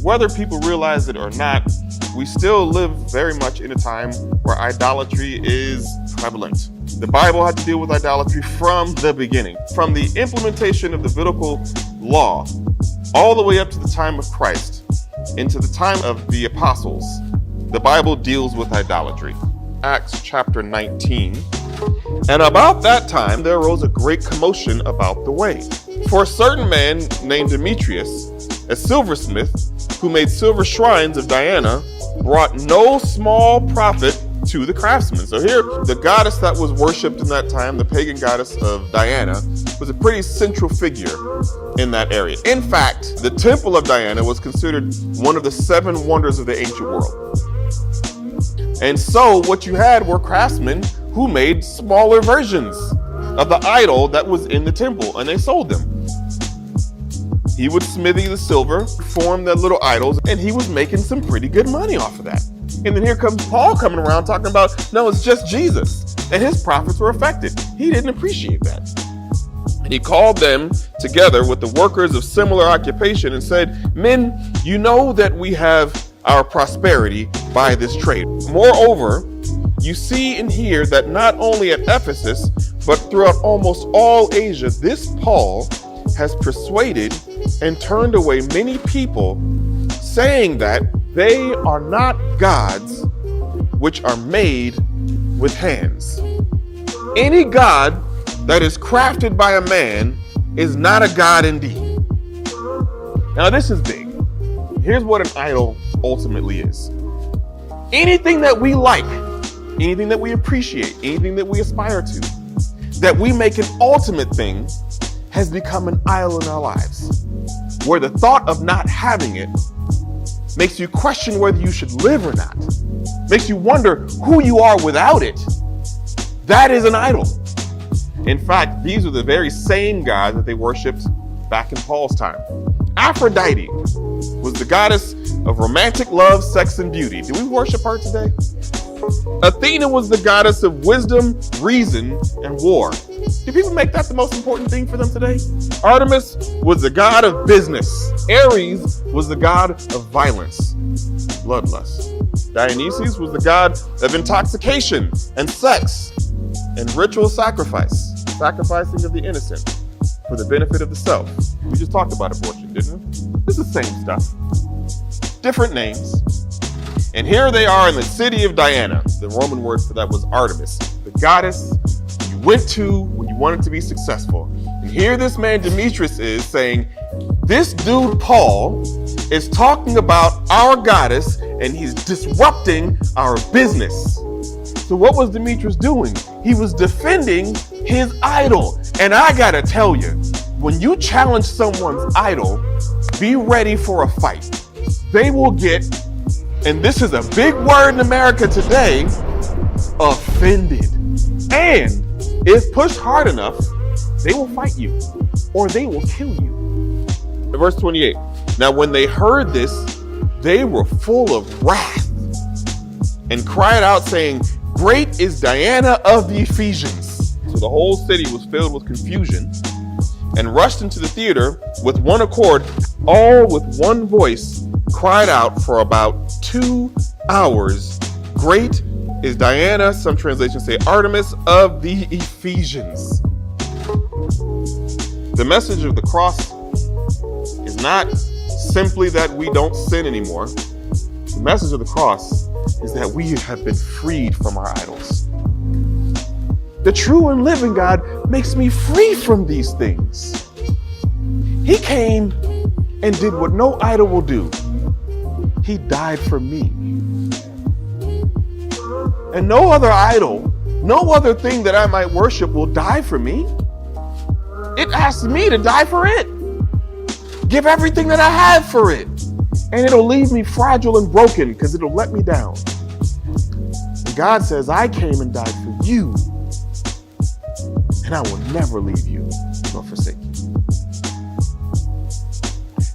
Whether people realize it or not, we still live very much in a time where idolatry is prevalent. The Bible had to deal with idolatry from the beginning. From the implementation of the Levitical law all the way up to the time of Christ, into the time of the apostles, the Bible deals with idolatry. Acts chapter 19. And about that time there arose a great commotion about the way. For a certain man named Demetrius, a silversmith, who made silver shrines of Diana, brought no small profit to the craftsmen. So here, the goddess that was worshipped in that time, the pagan goddess of Diana, was a pretty central figure in that area. In fact, the temple of Diana was considered one of the 7 wonders of the ancient world. And so what you had were craftsmen who made smaller versions of the idol that was in the temple, and they sold them. He would smithy the silver, form the little idols, and he was making some pretty good money off of that. And then here comes Paul coming around talking about, no, it's just Jesus. And his profits were affected. He didn't appreciate that. And he called them together with the workers of similar occupation and said, men, you know that we have our prosperity by this trade. Moreover, you see and hear that not only at Ephesus, but throughout almost all Asia, this Paul has persuaded and turned away many people, saying that they are not gods which are made with hands. Any god that is crafted by a man is not a god indeed. Now this is big. Here's what an idol ultimately is. Anything that we like, anything that we appreciate, anything that we aspire to, that we make an ultimate thing, has become an idol in our lives, where the thought of not having it makes you question whether you should live or not, makes you wonder who you are without it. That is an idol. In fact, these are the very same gods that they worshipped back in Paul's time. Aphrodite was the goddess of romantic love, sex, and beauty. Do we worship her today? Athena was the goddess of wisdom, reason, and war. Do people make that the most important thing for them today? Artemis was the god of business. Ares was the god of violence, bloodlust. Dionysus was the god of intoxication and sex and ritual sacrifice, sacrificing of the innocent for the benefit of the self. We just talked about abortion, didn't we? It's the same stuff, different names. And here they are in the city of Diana. The Roman word for that was Artemis, the goddess you went to when you wanted to be successful. And here this man Demetrius is saying, this dude Paul is talking about our goddess and he's disrupting our business. So what was Demetrius doing? He was defending his idol. And I gotta tell you, when you challenge someone's idol, be ready for a fight. They will get, and this is a big word in America today, offended. And if pushed hard enough, they will fight you or they will kill you. Verse 28. Now when they heard this, they were full of wrath and cried out saying, great is Diana of the Ephesians. So the whole city was filled with confusion and rushed into the theater with one accord, all with one voice, cried out for about 2 hours, great is Diana, some translations say Artemis of the Ephesians. The message of the cross is not simply that we don't sin anymore. The message of the cross is that we have been freed from our idols. The true and living God makes me free from these things. He came and did what no idol will do. He died for me. And no other idol, no other thing that I might worship will die for me. It asks me to die for it. Give everything that I have for it. And it'll leave me fragile and broken because it'll let me down. And God says, I came and died for you. And I will never leave you nor forsake you.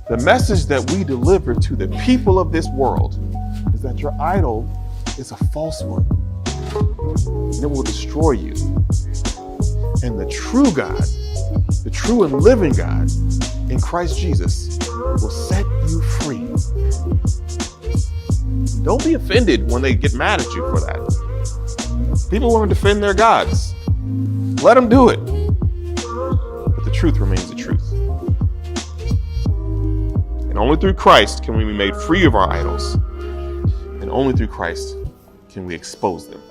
The message that we deliver to the people of this world is that your idol is a false one. And it will destroy you. And the true God, the true and living God in Christ Jesus will set you free. Don't be offended when they get mad at you for that. People want to defend their gods. Let them do it. But the truth remains the truth. And only through Christ can we be made free of our idols. And only through Christ can we expose them.